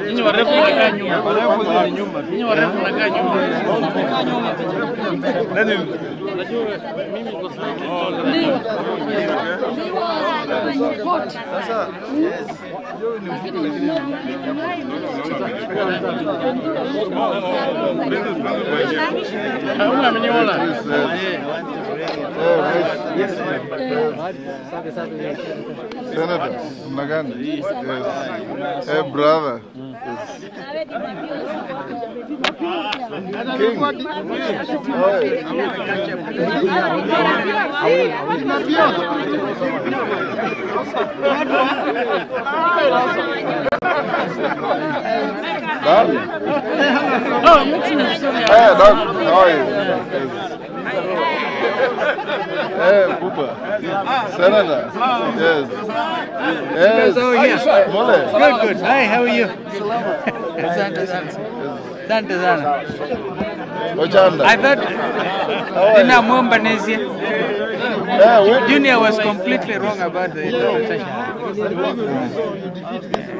Ninyi warefu mnakaa nyuma. Warefu ni nyuma. Ninyi warefu mnakaa nyuma. Nani? Unajua mimi kwa sababu sasa Senator Maganda. Yes. Hey, brother. Yes. King. Hey, Cooper. Senator. Yes. Yes. Mole. Good. Hi, how are you? Asante sana. Ochanda. I thought Dina Mwamba Nesia. Junior was completely wrong about the interpretation.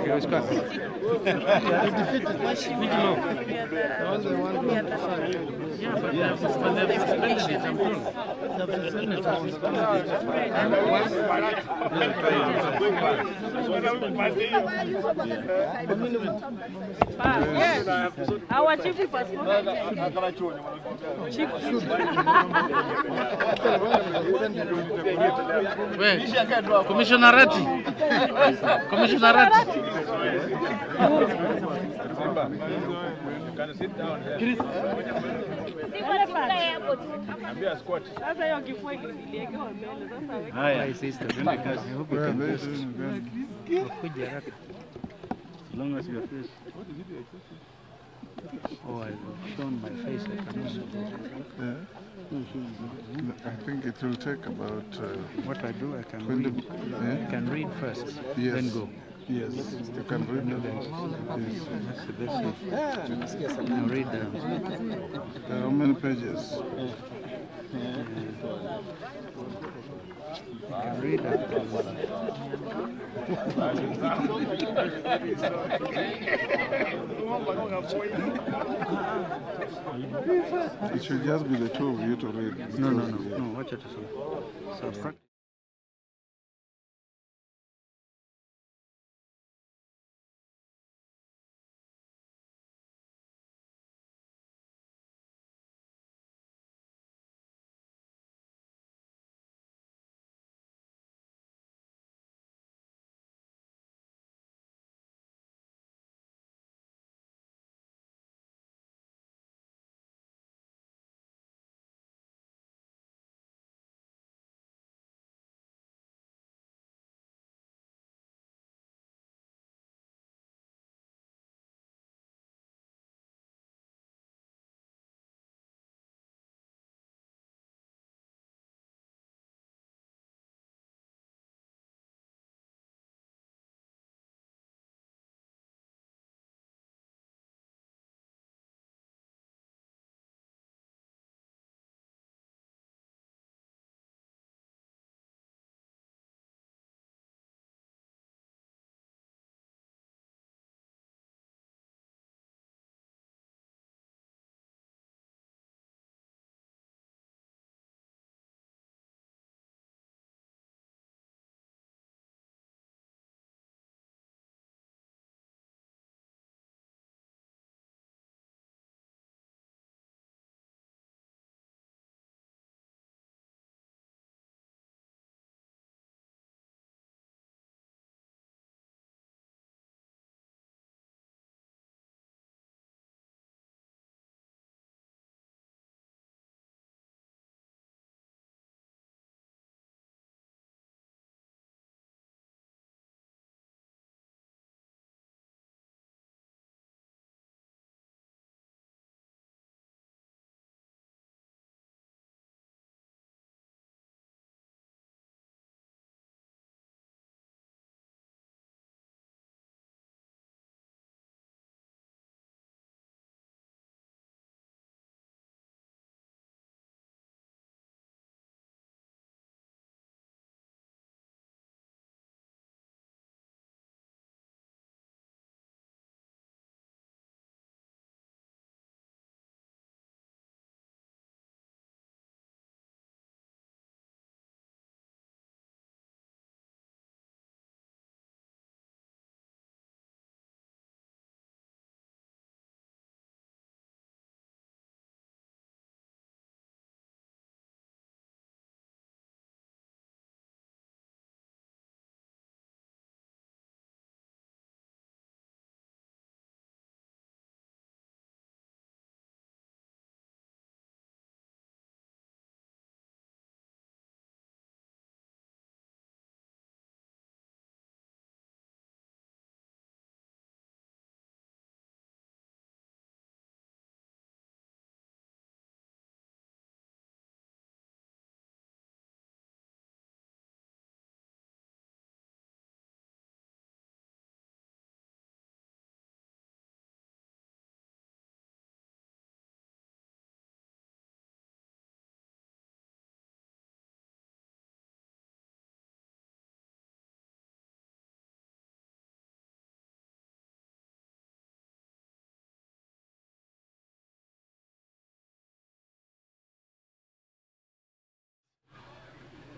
He was quite Our chief is chief. Commissioner Ratti. Commissioner Ratti. Hi, sister. I hope you can post. As long as your face. Oh, I've shown my face. I cannot see. I think it will take about. What I do, I can 20, read. I can read first, yes. then go. Yes, you can read them. Yes. That's the best way. Now read them. There are many pages. You can read them. It should just be the two of you to read. No. Watch it. So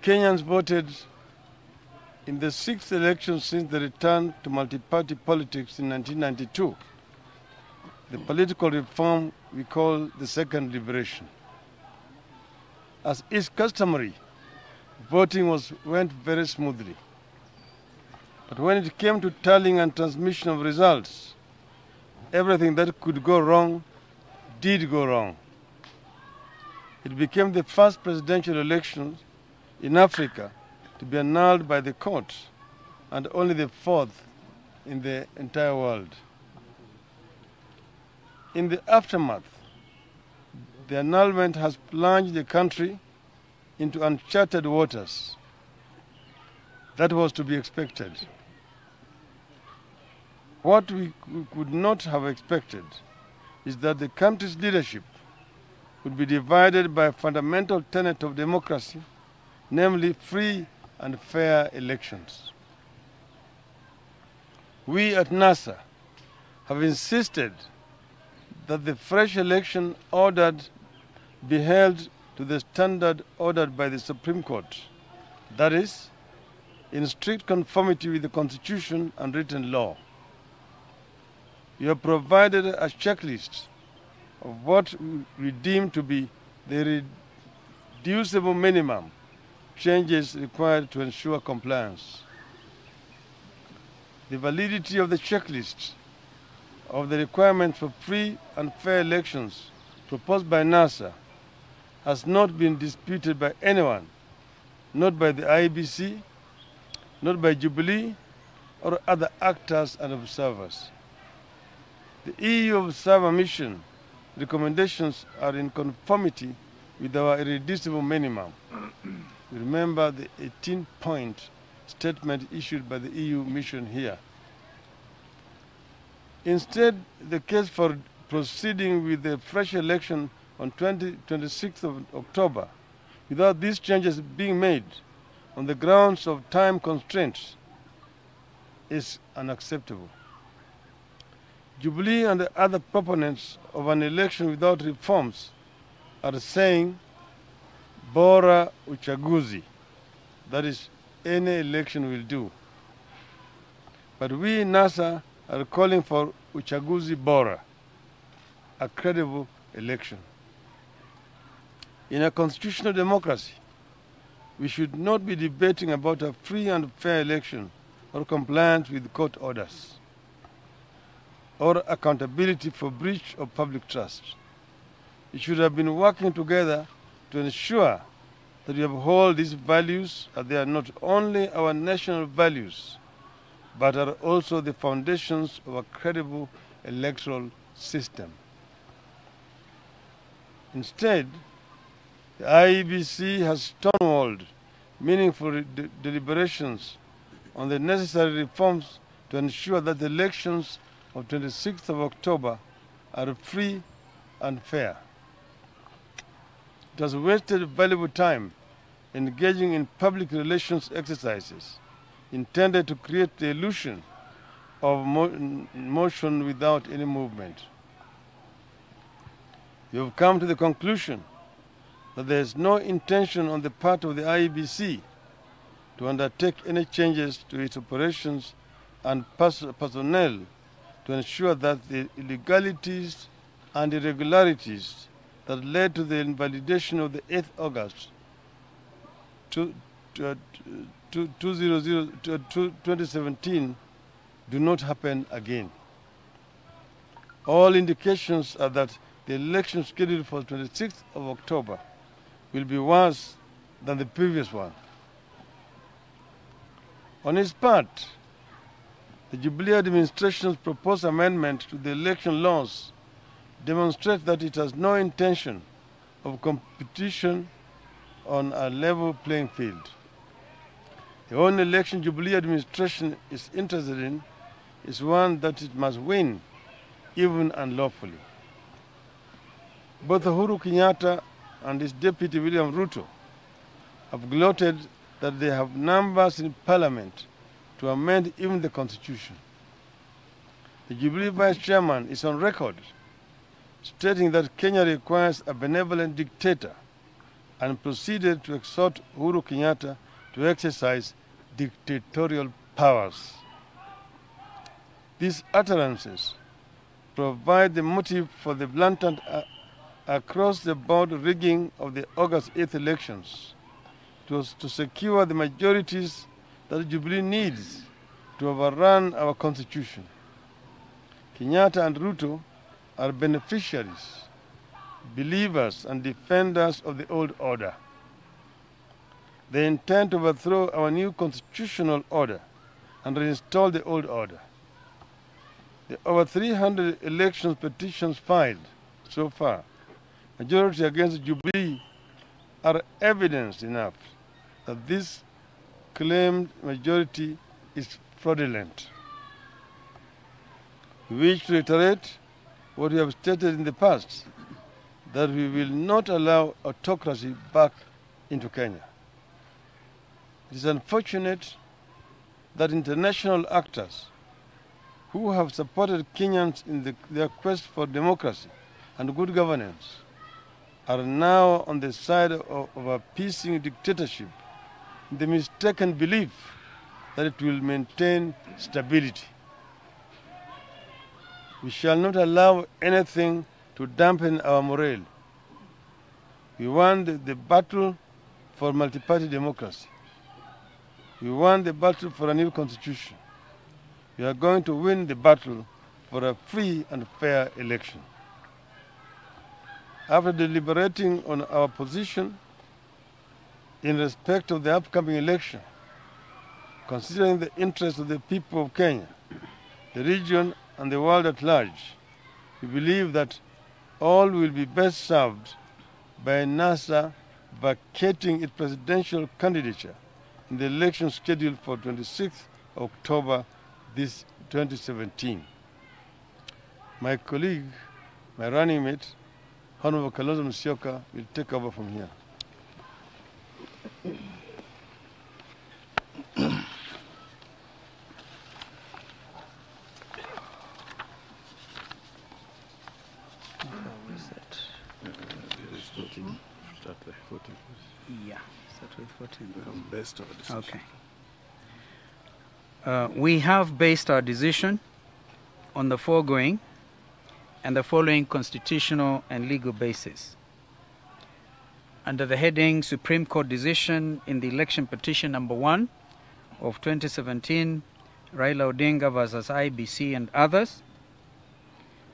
Kenyans voted in the 6th election since the return to multi-party politics in 1992, the political reform we call the Second Liberation. As is customary, voting went very smoothly. But when it came to tallying and transmission of results, everything that could go wrong did go wrong. It became the first presidential election in Africa to be annulled by the court, and only the 4th in the entire world. In the aftermath, the annulment has plunged the country into uncharted waters. That was to be expected. What we could not have expected is that the country's leadership would be divided by a fundamental tenet of democracy, namely free and fair elections. We at NASA have insisted that the fresh election ordered be held to the standard ordered by the Supreme Court, that is, in strict conformity with the Constitution and written law. You have provided a checklist of what we deem to be the reducible minimum changes required to ensure compliance. The validity of the checklist of the requirements for free and fair elections proposed by NASA has not been disputed by anyone, not by the IEBC, not by Jubilee, or other actors and observers. The EU Observer Mission recommendations are in conformity with our irreducible minimum. Remember the 18-point statement issued by the EU mission here. Instead, the case for proceeding with the fresh election on 26th of October, without these changes being made on the grounds of time constraints, is unacceptable. Jubilee and the other proponents of an election without reforms are saying, Bora uchaguzi, that is, any election will do. But we in NASA are calling for uchaguzi bora, a credible election. In a constitutional democracy, we should not be debating about a free and fair election or compliance with court orders, or accountability for breach of public trust. We should have been working together to ensure that we uphold these values, as they are not only our national values, but are also the foundations of a credible electoral system. Instead, the IEBC has stonewalled meaningful deliberations on the necessary reforms to ensure that the elections of 26th of October are free and fair. It has wasted valuable time engaging in public relations exercises intended to create the illusion of motion without any movement. You have come to the conclusion that there is no intention on the part of the IEBC to undertake any changes to its operations and personnel to ensure that the illegalities and irregularities that led to the invalidation of the 8th August 2017 do not happen again. All indications are that the election scheduled for 26th of October will be worse than the previous one. On its part, the Jubilee administration's proposed amendment to the election laws demonstrates that it has no intention of competition on a level playing field. The only election Jubilee administration is interested in is one that it must win, even unlawfully. Both Uhuru Kenyatta and his deputy William Ruto have gloated that they have numbers in parliament to amend even the constitution. The Jubilee vice chairman is on record stating that Kenya requires a benevolent dictator and proceeded to exhort Uhuru Kenyatta to exercise dictatorial powers. These utterances provide the motive for the blatant across-the-board rigging of the August 8th elections to secure the majorities that Jubilee needs to overrun our constitution. Kenyatta and Ruto are beneficiaries, believers and defenders of the old order. They intend to overthrow our new constitutional order and reinstall the old order. The over 300 elections petitions filed so far, majority against Jubilee, are evidence enough that this claimed majority is fraudulent. We wish to reiterate what we have stated in the past, that we will not allow autocracy back into Kenya. It is unfortunate that international actors who have supported Kenyans in their quest for democracy and good governance are now on the side of appeasing dictatorship in the mistaken belief that it will maintain stability. We shall not allow anything to dampen our morale. We want the battle for multi-party democracy. We want the battle for a new constitution. We are going to win the battle for a free and fair election. After deliberating on our position in respect of the upcoming election, considering the interests of the people of Kenya, the region and the world at large, we believe that all will be best served by NASA vacating its presidential candidature in the election scheduled for 26th October this 2017. My colleague, my running mate, Honorable Kalonzo Musyoka, will take over from here. Yeah, start with 14. Based on the decision. Okay. We have based our decision on the foregoing and the following constitutional and legal basis. Under the heading Supreme Court Decision in the Election Petition Number 1 of 2017, Raila Odinga versus IBC and others,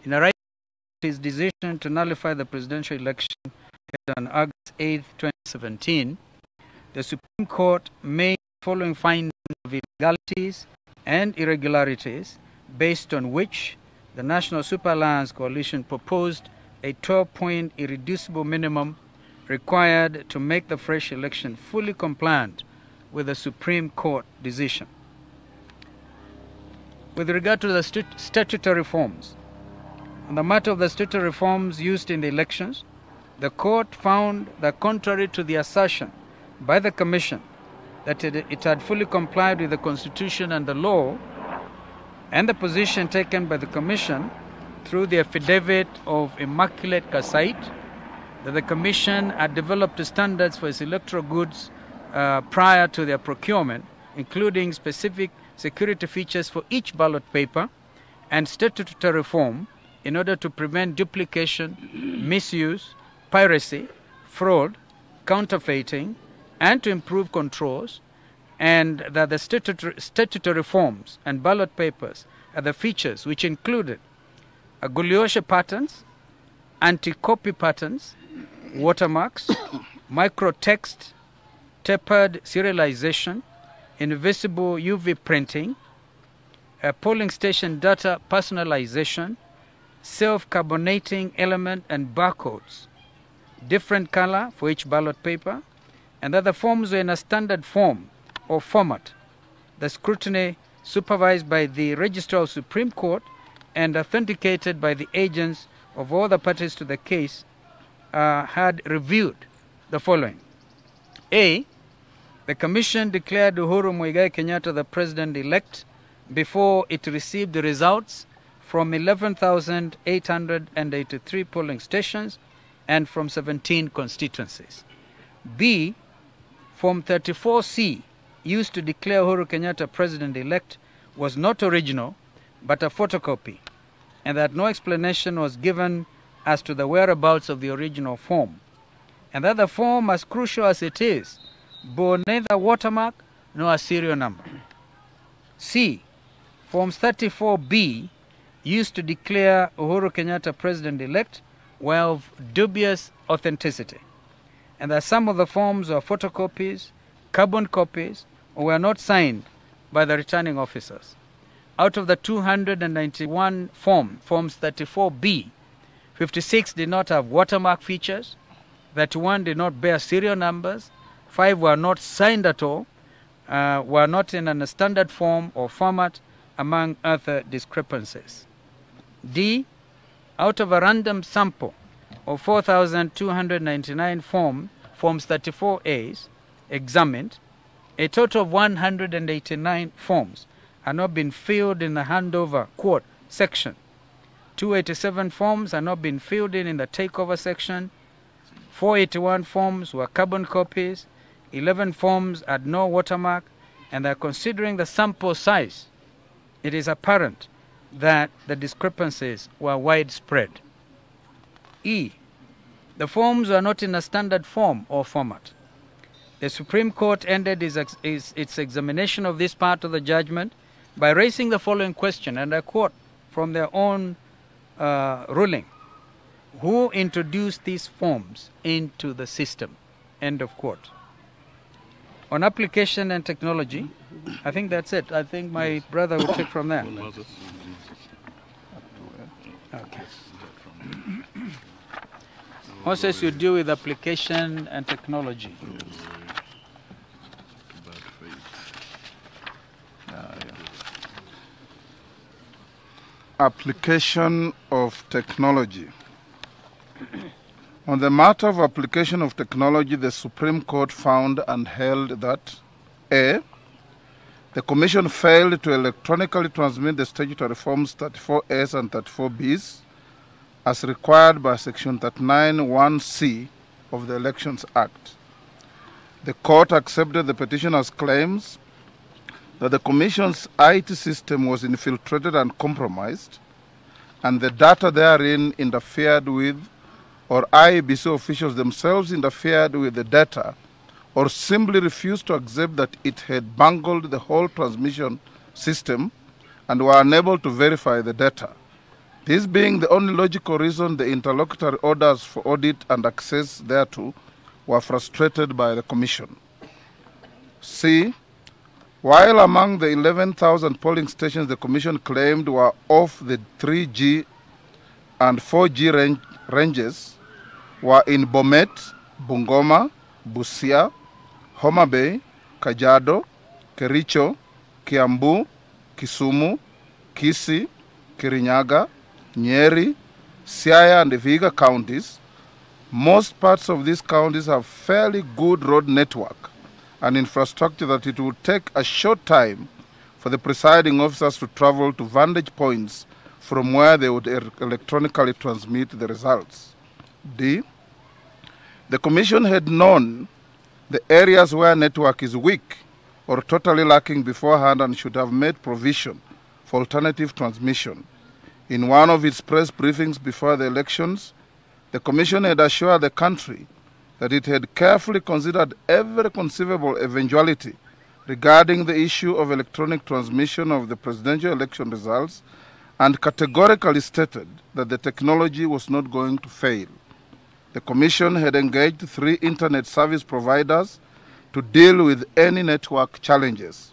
in a his decision to nullify the presidential election held on August 8, 2017, the Supreme Court made the following findings of illegalities and irregularities, based on which the National Super Alliance Coalition proposed a 12-point irreducible minimum required to make the fresh election fully compliant with the Supreme Court decision. With regard to the statutory reforms, on the matter of the statutory reforms used in the elections, the court found that contrary to the assertion by the Commission that it had fully complied with the Constitution and the law, and the position taken by the Commission through the affidavit of Immaculate Kasait, that the Commission had developed standards for its electoral goods prior to their procurement, including specific security features for each ballot paper and statutory reform in order to prevent duplication, misuse, piracy, fraud, counterfeiting, and to improve controls, and that the statutory reforms and ballot papers are the features which included Goliosha patterns, anti-copy patterns, watermarks, microtext, tapered serialization, invisible UV printing, polling station data personalization, self-carbonating element and barcodes, different color for each ballot paper, and that the forms were in a standard form or format. The scrutiny supervised by the Registrar of Supreme Court and authenticated by the agents of all the parties to the case had reviewed the following. A, the Commission declared Uhuru Muigai Kenyatta the President-elect before it received the results from 11,883 polling stations and from 17 constituencies. B. Form 34C, used to declare Uhuru Kenyatta president-elect, was not original, but a photocopy, and that no explanation was given as to the whereabouts of the original form, and that the form, as crucial as it is, bore neither watermark nor a serial number. C. Forms 34B, used to declare Uhuru Kenyatta president-elect, were of dubious authenticity, and that some of the forms were photocopies, carbon copies, or were not signed by the returning officers. Out of the 291 forms 34B, 56 did not have watermark features, 31 did not bear serial numbers, 5 were not signed at all, were not in a standard form or format, among other discrepancies. D. Out of a random sample of 4,299 forms 34As examined, a total of 189 forms are not been filled in the handover quote section. 287 forms are not been filled in the takeover section. 481 forms were carbon copies. 11 forms had no watermark, and that considering the sample size, it is apparent that the discrepancies were widespread. E. The forms were not in a standard form or format. The Supreme Court ended its examination of this part of the judgment by raising the following question, and I quote from their own ruling: who introduced these forms into the system? End of quote. On application and technology, I think that's it. I think my brother will take from there. Okay. Moses, you deal with application and technology. Application of technology. On the matter of application of technology, the Supreme Court found and held that A. The Commission failed to electronically transmit the statutory forms 34As and 34Bs as required by Section 39(1)(c) of the Elections Act. The Court accepted the petitioner's claims that the Commission's IT system was infiltrated and compromised, and the data therein interfered with, or IEBC officials themselves interfered with the data, or simply refused to accept that it had bungled the whole transmission system and were unable to verify the data. This being the only logical reason, the interlocutory orders for audit and access thereto were frustrated by the Commission. C. While among the 11,000 polling stations the Commission claimed were off the 3G and 4G ranges were in Bomet, Bungoma, Busia, Homa Bay, Kajiado, Kericho, Kiambu, Kisumu, Kisii, Kirinyaga, Nyeri, Siaya, and Vihiga counties. Most parts of these counties have fairly good road network and infrastructure that it would take a short time for the presiding officers to travel to vantage points from where they would electronically transmit the results. D. The Commission had known the areas where network is weak or totally lacking beforehand and should have made provision for alternative transmission. In one of its press briefings before the elections, the Commission had assured the country that it had carefully considered every conceivable eventuality regarding the issue of electronic transmission of the presidential election results and categorically stated that the technology was not going to fail. The Commission had engaged 3 internet service providers to deal with any network challenges.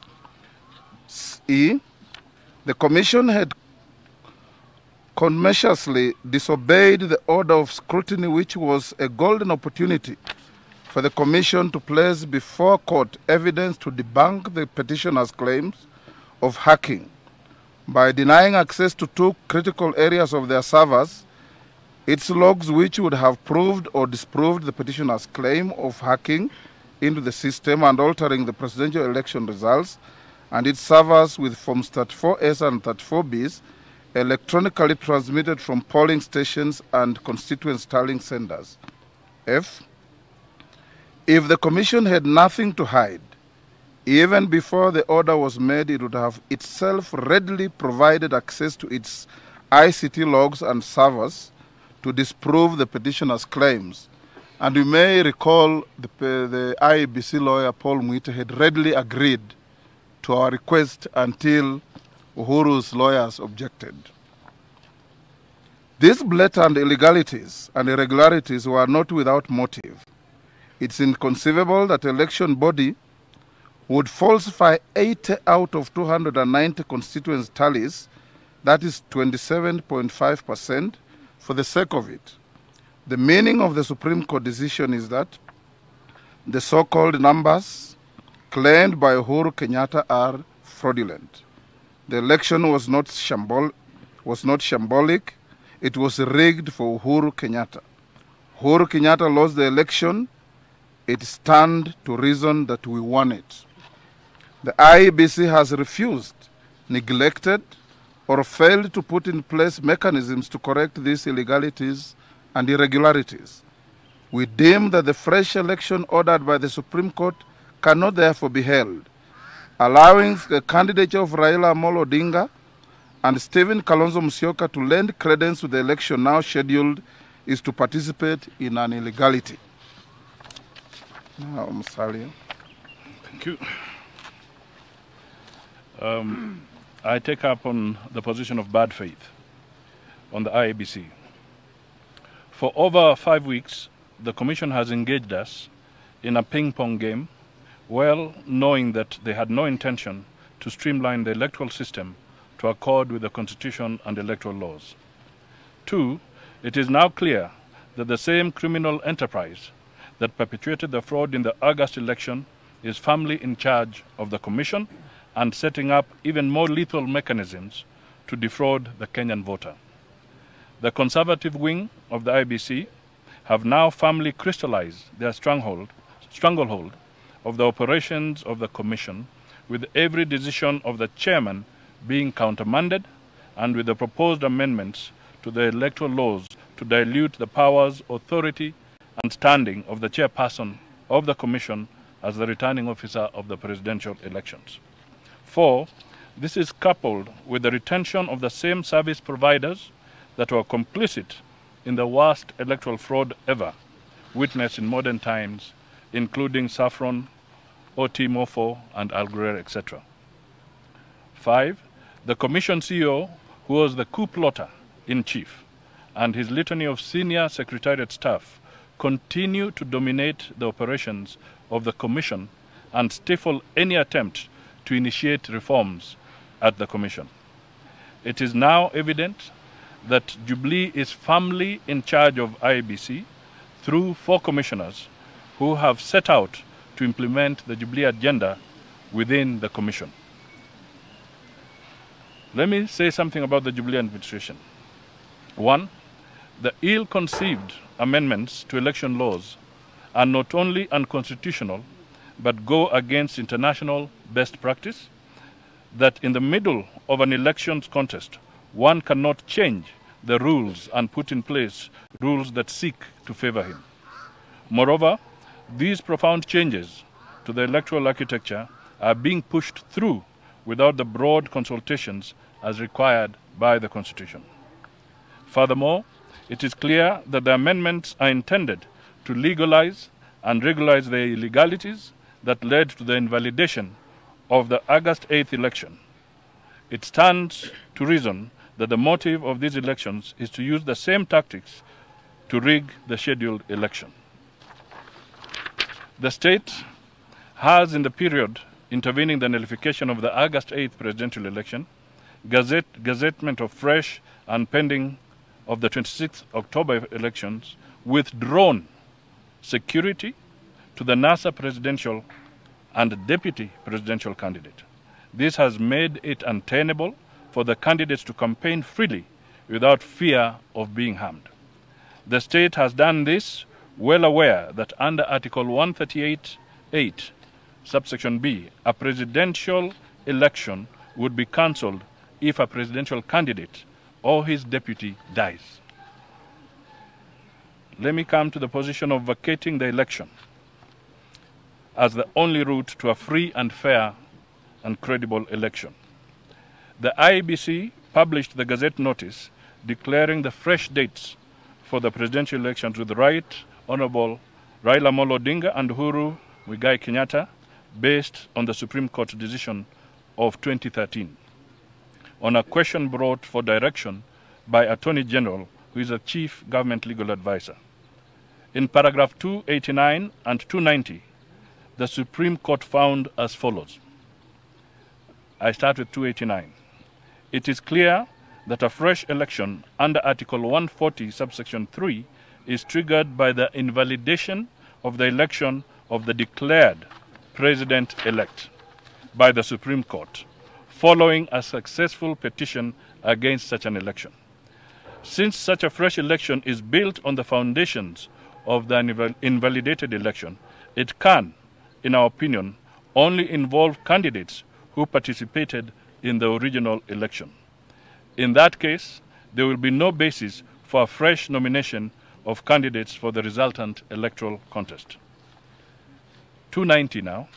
E. The Commission had conscientiously disobeyed the order of scrutiny, which was a golden opportunity for the Commission to place before court evidence to debunk the petitioner's claims of hacking. By denying access to 2 critical areas of their servers, its logs which would have proved or disproved the petitioner's claim of hacking into the system and altering the presidential election results, and its servers with forms 34As and 34Bs electronically transmitted from polling stations and constituent tallying centers. F. If the Commission had nothing to hide, even before the order was made, it would have itself readily provided access to its ICT logs and servers to disprove the petitioner's claims. And you may recall the IEBC lawyer, Paul Mwite, had readily agreed to our request until Uhuru's lawyers objected. These blatant illegalities and irregularities were not without motive. It's inconceivable that election body would falsify 80 out of 290 constituency tallies, that is 27.5%, for the sake of it. The meaning of the Supreme Court decision is that the so-called numbers claimed by Uhuru Kenyatta are fraudulent. The election was not shambolic, it was rigged for Uhuru Kenyatta. Uhuru Kenyatta lost the election. It stands to reason that we won it. The IEBC has refused, neglected, or failed to put in place mechanisms to correct these illegalities and irregularities. We deem that the fresh election ordered by the Supreme Court cannot therefore be held, allowing the candidature of Raila Amolo Odinga and Stephen Kalonzo Musyoka to lend credence to the election now scheduled is to participate in an illegality. Now, Musalia. Thank you. I take up on the position of bad faith on the IEBC. For over 5 weeks, the Commission has engaged us in a ping-pong game, well knowing that they had no intention to streamline the electoral system to accord with the Constitution and electoral laws. 2, it is now clear that the same criminal enterprise that perpetuated the fraud in the August election is firmly in charge of the Commission and setting up even more lethal mechanisms to defraud the Kenyan voter. The conservative wing of the IEBC have now firmly crystallized their stronghold of the operations of the Commission, with every decision of the chairman being countermanded and with the proposed amendments to the electoral laws to dilute the powers, authority, and standing of the chairperson of the Commission as the returning officer of the presidential elections. 4, this is coupled with the retention of the same service providers that were complicit in the worst electoral fraud ever witnessed in modern times, including Saffron, OT Mofo, and Al Ghurair, etc. 5, the Commission CEO, who was the coup plotter in chief, and his litany of senior secretariat staff continue to dominate the operations of the Commission and stifle any attempt to initiate reforms at the Commission. It is now evident that Jubilee is firmly in charge of IEBC through 4 commissioners who have set out to implement the Jubilee agenda within the Commission. Let me say something about the Jubilee administration. 1, the ill-conceived amendments to election laws are not only unconstitutional, but go against international best practice, that in the middle of an elections contest, one cannot change the rules and put in place rules that seek to favor him. Moreover, these profound changes to the electoral architecture are being pushed through without the broad consultations as required by the Constitution. Furthermore, it is clear that the amendments are intended to legalize and regularize the illegalities that led to the invalidation of the August 8th election. It stands to reason that the motive of these elections is to use the same tactics to rig the scheduled election. The state has, in the period intervening the nullification of the August 8th presidential election, gazettement of fresh and pending of the 26th October elections, withdrawn security to the NASA presidential and deputy presidential candidate. This has made it untenable for the candidates to campaign freely without fear of being harmed. The state has done this well aware that under Article 138(8), subsection B, a presidential election would be cancelled if a presidential candidate or his deputy dies. Let me come to the position of vacating the election. as the only route to a free and fair and credible election. The IEBC published the Gazette notice declaring the fresh dates for the presidential elections with Right Honorable Raila Amolo Odinga and Uhuru Muigai Kenyatta, based on the Supreme Court decision of 2013, on a question brought for direction by Attorney General, who is a Chief Government Legal Advisor. In paragraph 289 and 290, the Supreme Court found as follows. I start with 289. It is clear that a fresh election under Article 140, subsection 3, is triggered by the invalidation of the election of the declared president-elect by the Supreme Court, following a successful petition against such an election. Since such a fresh election is built on the foundations of the invalidated election, it can, in our opinion, only involve candidates who participated in the original election. In that case, there will be no basis for a fresh nomination of candidates for the resultant electoral contest. 290 now.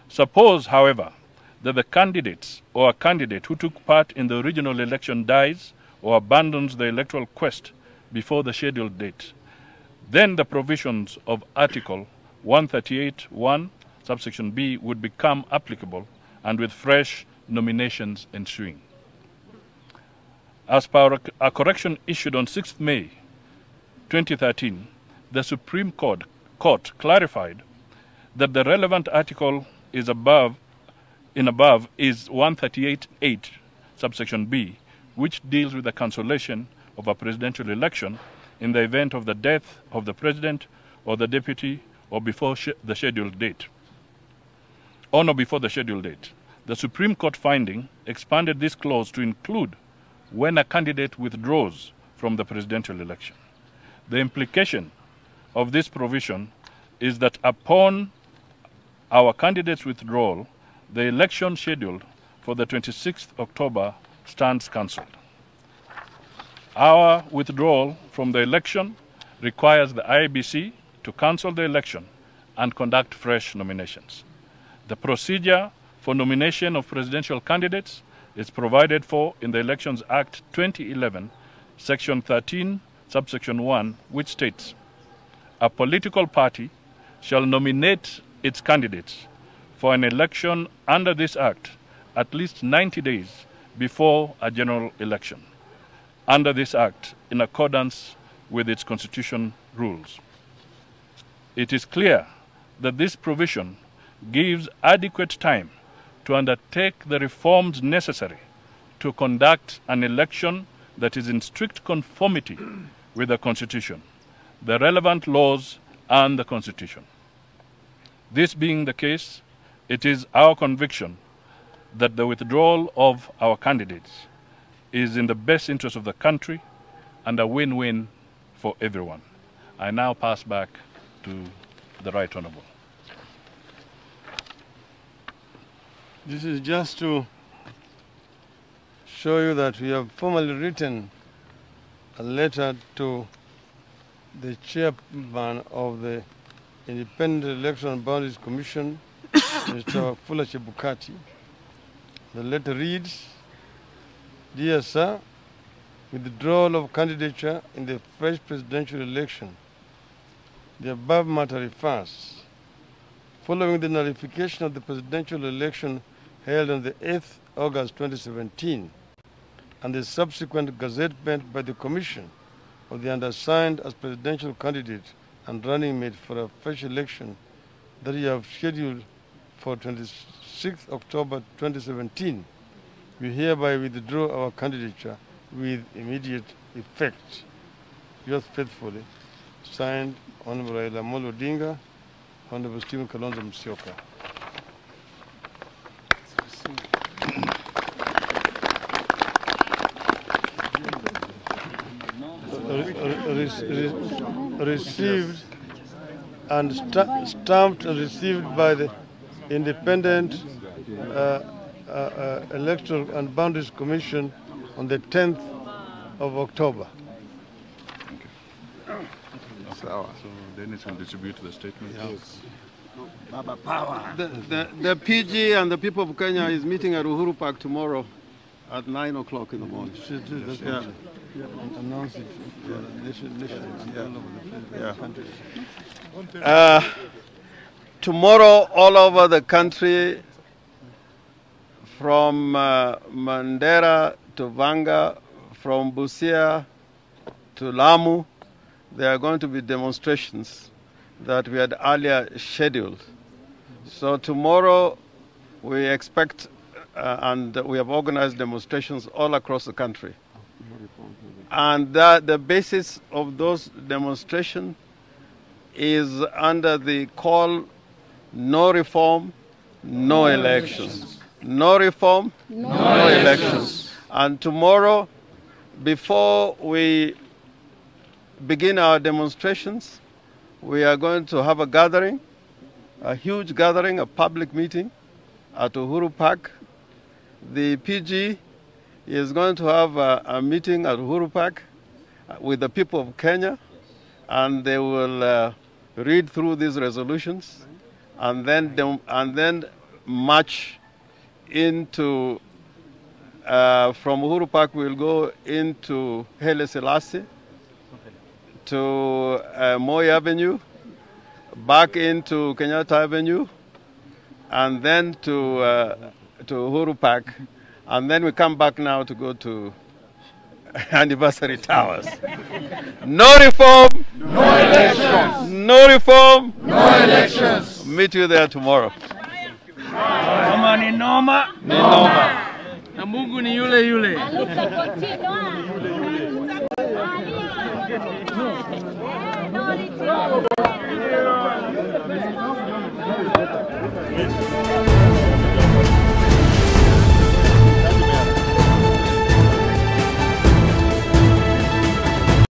Suppose, however, that the candidates or a candidate who took part in the original election dies or abandons the electoral quest before the scheduled date. Then the provisions of Article 138(1), subsection B, would become applicable, and with fresh nominations ensuing. As per a correction issued on 6th May 2013, the Supreme Court clarified that the relevant article is above is 138(8), subsection B, which deals with the cancellation of a presidential election in the event of the death of the president or the deputy or before the scheduled date. On or before the scheduled date. The Supreme Court finding expanded this clause to include when a candidate withdraws from the presidential election. The implication of this provision is that upon our candidate's withdrawal, the election scheduled for the 26th October stands cancelled. Our withdrawal from the election requires the IEBC to cancel the election and conduct fresh nominations. The procedure for nomination of presidential candidates is provided for in the Elections Act 2011, Section 13, subsection 1, which states, a political party shall nominate its candidates for an election under this Act at least 90 days before a general election, under this Act in accordance with its constitution rules. It is clear that this provision gives adequate time to undertake the reforms necessary to conduct an election that is in strict conformity with the Constitution, the relevant laws, and the Constitution. This being the case, it is our conviction that the withdrawal of our candidates is in the best interest of the country and a win-win for everyone. I now pass back to the Right Honourable. This is just to show you that we have formally written a letter to the chairman of the Independent Election and Boundaries Commission, Mr. Fuller Chebukati. The letter reads, Dear Sir, withdrawal of candidature in the fresh presidential election. The above matter refers, following the nullification of the presidential election held on the 8th August 2017 and the subsequent gazettement by the Commission of the undersigned as presidential candidate and running mate for a fresh election that you have scheduled for 26th October 2017, we hereby withdraw our candidature with immediate effect. Yours faithfully, signed Honorable Raila Amolo Odinga, Honorable Stephen Kalonzo Musyoka. Received and stamped and received by the Independent Electoral and Boundaries Commission on the 10th of October. Thank you. So Dennis will distribute the statement. Yes. The PG and the people of Kenya is meeting at Uhuru Park tomorrow at 9 o'clock in the morning. Yeah. Announce it. Tomorrow, all over the country, from Mandera to Vanga, from Busia to Lamu, there are going to be demonstrations that we had earlier scheduled. So tomorrow we expect and we have organized demonstrations all across the country. And the basis of those demonstrations is under the call, no reform, no elections. No reform, no elections. And tomorrow, before we begin our demonstrations, we are going to have a gathering, a huge gathering, a public meeting at Uhuru Park. The PG is going to have a meeting at Uhuru Park with the people of Kenya, and they will read through these resolutions and then march into, from Uhuru Park we'll go into Haile Selassie, to Moi Avenue, back into Kenyatta Avenue, and then to Uhuru Park, and then we come back now to go to Anniversary Towers. No reform, no elections. No reform, no elections. Meet you there tomorrow. Noma ni noma. Ni noma. Na Mungu ni yule yule.